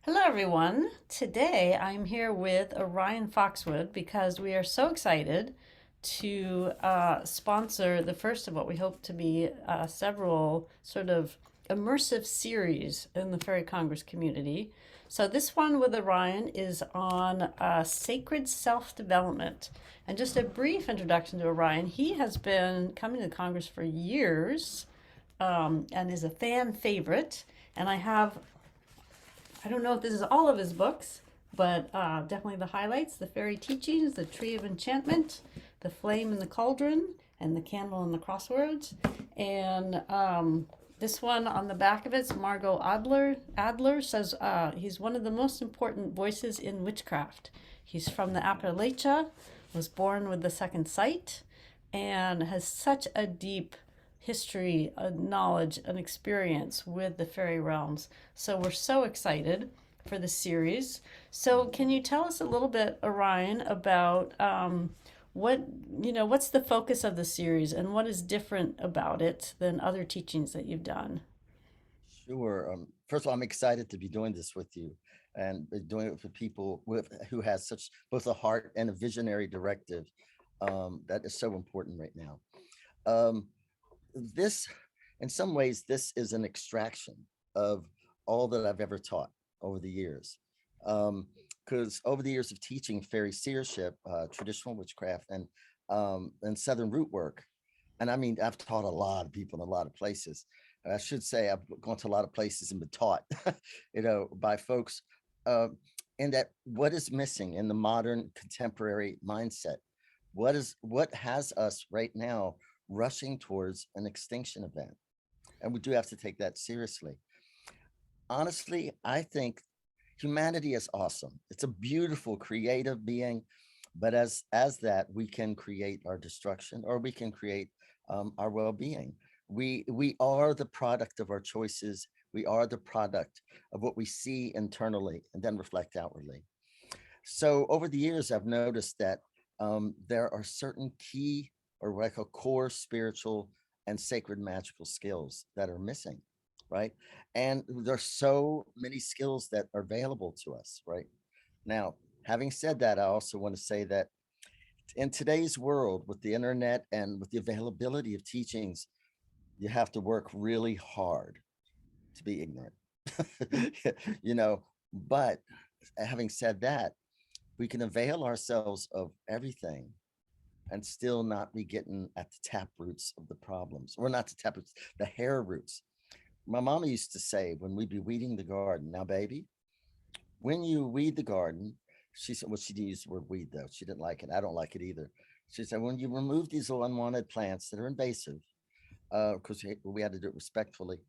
Hello, everyone. Today I'm here with Orion Foxwood because we are so excited to sponsor the first of what we hope to be several sort of immersive series in the Fairy Congress community. So, this one with Orion is on sacred self development. And just a brief introduction to Orion, he has been coming to Congress for years and is a fan favorite. And I don't know if this is all of his books, but definitely the highlights: the Fairy Teachings, the Tree of Enchantment, the Flame in the Cauldron, and the Candle in the Crossroads. And this one on the back of it's Margot Adler. Adler says he's one of the most important voices in witchcraft. He's from the Appalachia, was born with the second sight, and has such a deep history, knowledge, and experience with the fairy realms. So we're so excited for the series. So can you tell us a little bit, Orion, about what what's the focus of the series and what is different about it than other teachings that you've done? Sure. First of all, I'm excited to be doing this with you and doing it for people who has such both a heart and a visionary directive that is so important right now. Um, this, in some ways, this is an extraction of all that I've ever taught over the years. Because over the years of teaching fairy seership, traditional witchcraft, and southern root work, and I mean, I've taught a lot of people in a lot of places. I should say I've gone to a lot of places and been taught, by folks. Uh, and that what is missing in the modern contemporary mindset? What has us right now rushing towards an extinction event? And we do have to take that seriously. Honestly, I think humanity is awesome. It's a beautiful, creative being, but as that, we can create our destruction, or we can create our well-being. We are the product of our choices. We are the product of what we see internally and then reflect outwardly. So over the years, I've noticed that there are certain key, or what I call core spiritual and sacred magical skills that are missing, right? And there's so many skills that are available to us, right? Now, having said that, I also want to say that in today's world, with the internet and with the availability of teachings, you have to work really hard to be ignorant. you know, but having said that, we can avail ourselves of everything and still not be getting at the tap roots of the problems, or not the tap roots, the hair roots. My mama used to say when we'd be weeding the garden, now, baby, when you weed the garden, she said, well, she didn't use the word weed though. She didn't like it. I don't like it either. She said, when you remove these little unwanted plants that are invasive, because we had to do it respectfully,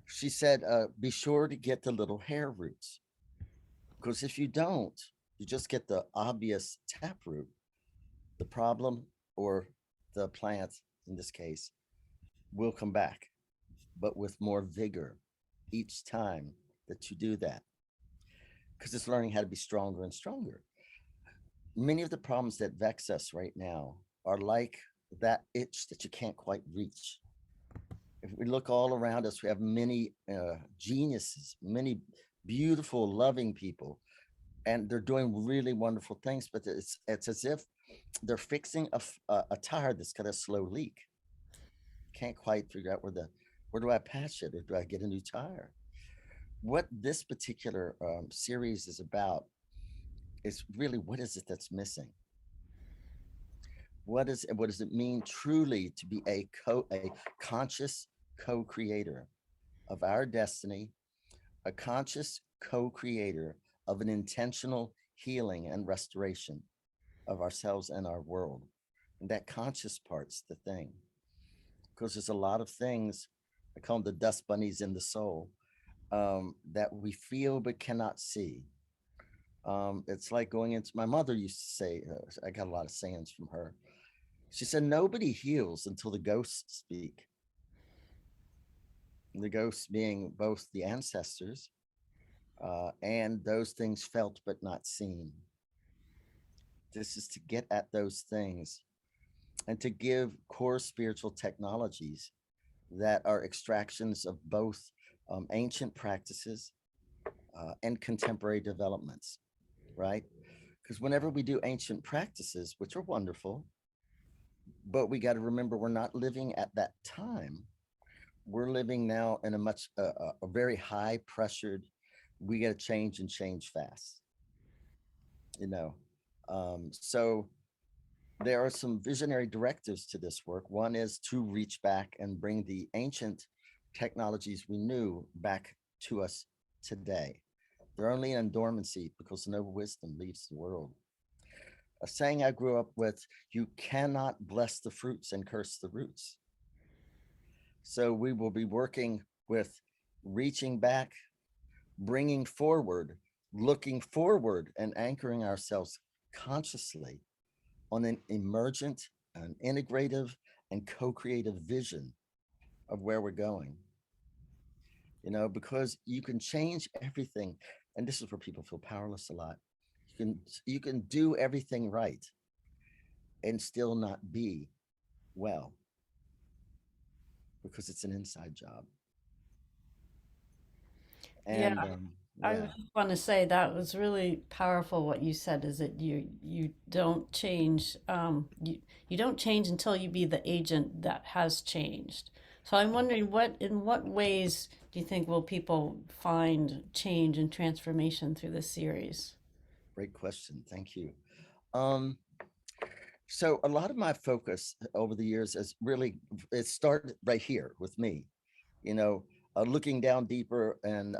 she said, be sure to get the little hair roots. Because if you don't, you just get the obvious taproot, the problem, or the plant in this case will come back, but with more vigor each time that you do that, because it's learning how to be stronger and stronger. Many of the problems that vex us right now are like that itch that you can't quite reach. If we look all around us, we have many geniuses, many beautiful, loving people, and they're doing really wonderful things. But it's as if they're fixing a tire that's got a slow leak. Can't quite figure out where do I patch it, or do I get a new tire? What this particular series is about is really, what is it that's missing? What does it mean truly to be a conscious co-creator of our destiny, a conscious co-creator of an intentional healing and restoration of ourselves and our world? And that conscious part's the thing, because there's a lot of things, I call them the dust bunnies in the soul, that we feel but cannot see. It's like going into, my mother used to say, I got a lot of sayings from her. She said, nobody heals until the ghosts speak. The ghosts being both the ancestors and those things felt but not seen. This is to get at those things and to give core spiritual technologies that are extractions of both ancient practices, and contemporary developments, right? Because whenever we do ancient practices, which are wonderful, but we got to remember we're not living at that time. We're living now in a much a very high pressured. We got to change and change fast, you know. So there are some visionary directives to this work. One is to reach back and bring the ancient technologies we knew back to us today. They're only in dormancy because no wisdom leaves the world. A saying I grew up with: you cannot bless the fruits and curse the roots. So we will be working with reaching back, bringing forward, looking forward, and anchoring ourselves consciously on an emergent, an integrative, and co creative vision of where we're going. Because you can change everything. And this is where people feel powerless a lot. You can do everything right and still not be well because it's an inside job. Yeah, And I yeah, would just want to say that was really powerful what you said is that you don't change you don't change until you be the agent that has changed. So I'm wondering in what ways do you think will people find change and transformation through this series? great question. Thank you. Um, so a lot of my focus over the years is really, it started right here with me, you know, looking down deeper and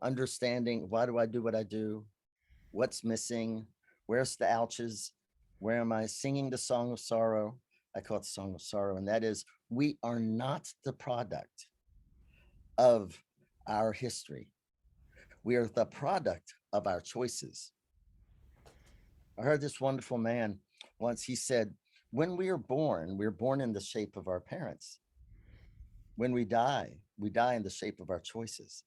understanding, why do I do what I do? What's missing? Where's the ouches? Where am I singing the song of sorrow? I call it the song of sorrow. And that is, we are not the product of our history. We are the product of our choices. I heard this wonderful man once. He said, when we are born in the shape of our parents. When we die in the shape of our choices.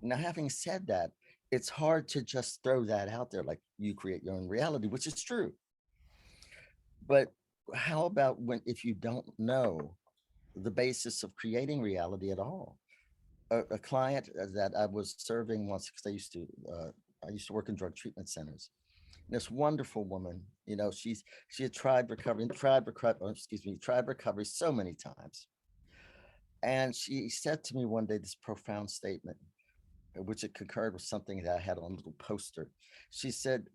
Now, having said that, it's hard to just throw that out there like you create your own reality, which is true. But how about when if you don't know the basis of creating reality at all? A client that I was serving once, because I used to work in drug treatment centers. And this wonderful woman, she had tried recovery so many times. And she said to me one day this profound statement, which it concurred with something that I had on a little poster. She said,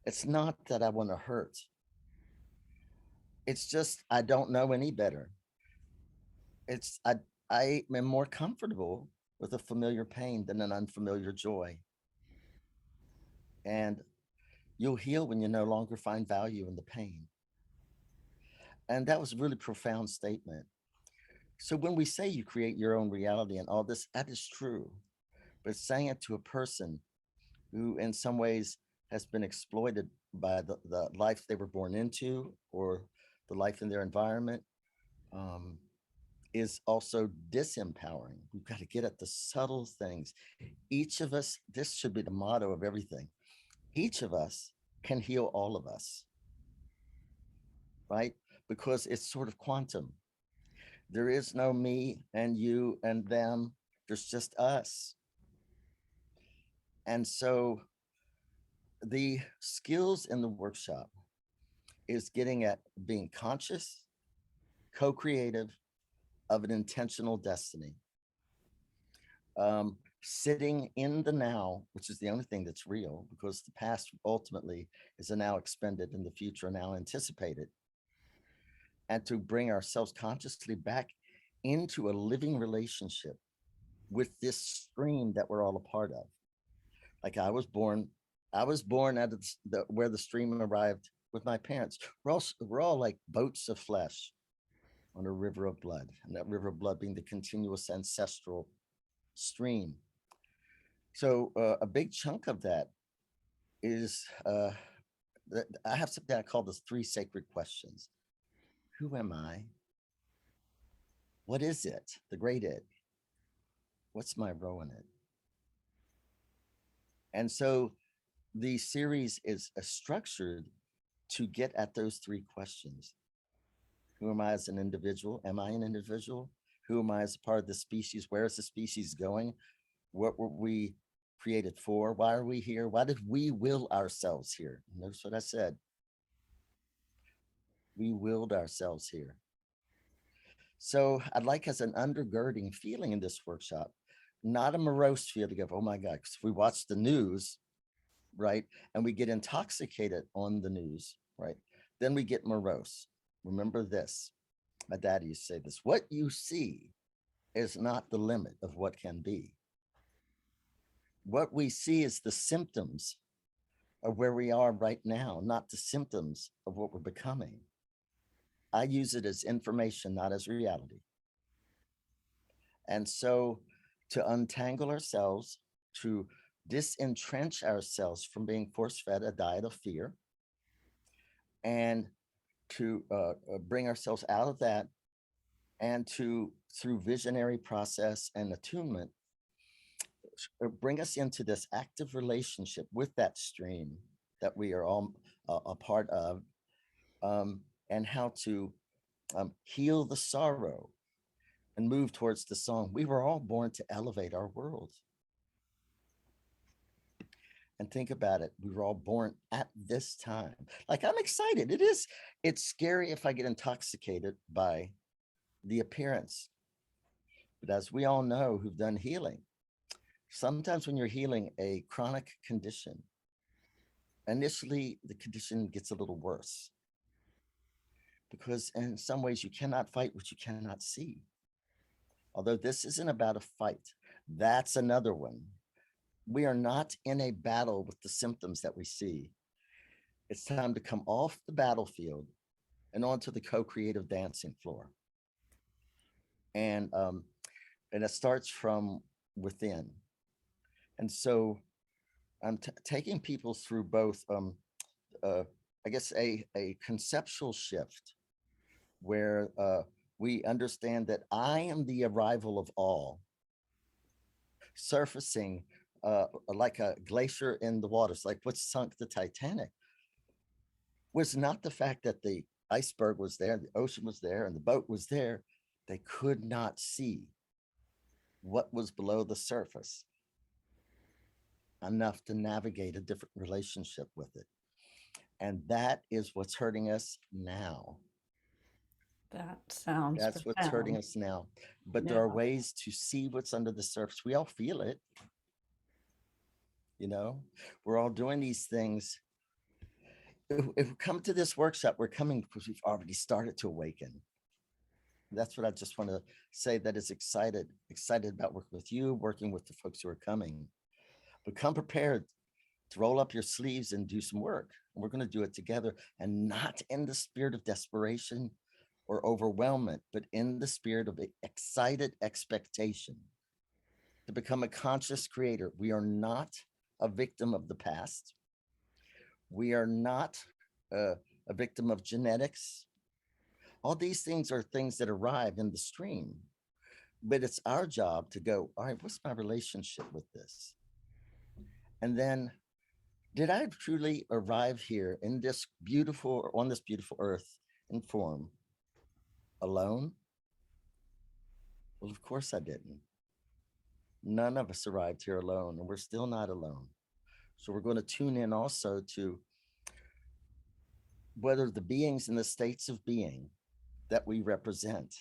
it's not that I want to hurt. It's just I don't know any better. It's I am more comfortable with a familiar pain than an unfamiliar joy. And you'll heal when you no longer find value in the pain. And that was a really profound statement. So when we say you create your own reality and all this, that is true. But saying it to a person who in some ways has been exploited by the life they were born into or the life in their environment, um, is also disempowering. We've got to get at the subtle things. Each of us, this should be the motto of everything. Each of us can heal all of us, right? Because it's sort of quantum. There is no me and you and them. There's just us. And so the skills in the workshop is getting at being conscious, co-creative of an intentional destiny. Sitting in the now, which is the only thing that's real, because the past ultimately is a now expended and the future now anticipated, and to bring ourselves consciously back into a living relationship with this stream that we're all a part of. Like I was born out of where the stream arrived with my parents. We're all like boats of flesh on a river of blood, and that river of blood being the continuous ancestral stream. So a big chunk of that is I have something I call the three sacred questions. Who am I? What is it? The great it. What's my role in it? And so the series is structured to get at those three questions. Who am I as an individual? Am I an individual? Who am I as a part of the species? Where is the species going? What were we created for. Why are we here? Why did we will ourselves here? Notice what I said. We willed ourselves here. So I'd like as an undergirding feeling in this workshop, not a morose feeling of, oh my God, because if we watch the news, right, and we get intoxicated on the news, right, then we get morose. Remember this. My daddy used to say this: what you see is not the limit of what can be. What we see is the symptoms of where we are right now, not the symptoms of what we're becoming. I use it as information, not as reality. And so to untangle ourselves, to disentrench ourselves from being force fed a diet of fear, and to bring ourselves out of that, and to, through visionary process and attunement, bring us into this active relationship with that stream that we are all a part of, and how to heal the sorrow and move towards the song. We were all born to elevate our world. And think about it, we were all born at this time. Like, I'm excited. It's scary if I get intoxicated by the appearance. But as we all know who've done healing, sometimes when you're healing a chronic condition, initially the condition gets a little worse, because in some ways you cannot fight what you cannot see. Although this isn't about a fight, that's another one. We are not in a battle with the symptoms that we see. It's time to come off the battlefield and onto the co-creative dancing floor. And it starts from within. And so I'm taking people through both, I guess, a conceptual shift where we understand that I am the arrival of all, surfacing like a glacier in the waters, like what sunk the Titanic was not the fact that the iceberg was there, the ocean was there, and the boat was there. They could not see what was below the surface enough to navigate a different relationship with it. And that is what's hurting us now. That sounds That's what's hurting profound. us now. But there Yeah. are ways to see what's under the surface. We all feel it. You know, we're all doing these things. If we come to this workshop, we're coming because we've already started to awaken. That's what I just want to say, that is excited about working with you, working with the folks who are coming. But come prepared to roll up your sleeves and do some work. And we're going to do it together, and not in the spirit of desperation or overwhelmment, but in the spirit of excited expectation to become a conscious creator. We are not a victim of the past. We are not a victim of genetics. All these things are things that arrive in the stream, but it's our job to go, all right, what's my relationship with this? And then, did I truly arrive here in this beautiful, on this beautiful earth in form alone? Well, of course I didn't. None of us arrived here alone, and we're still not alone. So we're going to tune in also to whether the beings and the states of being that we represent,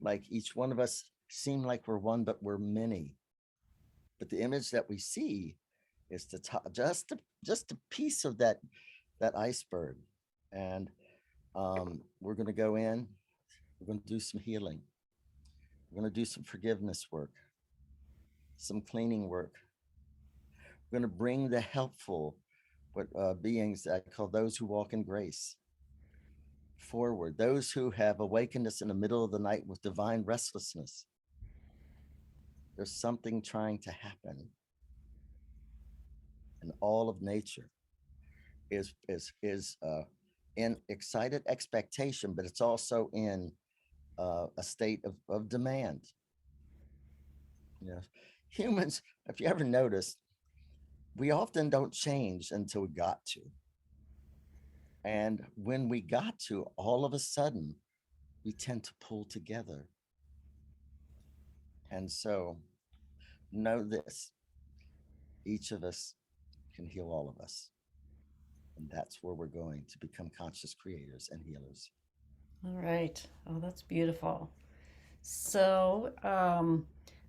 like each one of us, seem like we're one, but we're many. But the image that we see is the top, just a piece of that iceberg. And we're going to go in. We're going to do some healing. We're going to do some forgiveness work, some cleaning work. We're going to bring the helpful beings that I call those who walk in grace forward, those who have awakened us in the middle of the night with divine restlessness. There's something trying to happen, and all of nature is in excited expectation, but it's also in a state of demand. You know, humans, if you ever noticed, we often don't change until we got to. And when we got to, all of a sudden, we tend to pull together. And so know this, Each of us can heal all of us. And that's where we're going to become conscious creators and healers. All right. Oh, that's beautiful. So,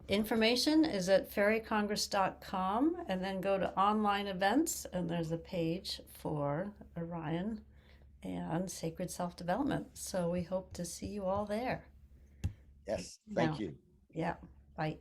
information is at fairycongress.com, and then go to online events, and there's a page for Orion and Sacred Self Development. So, we hope to see you all there. Okay, Yes. Thank now, you. yeah, bye.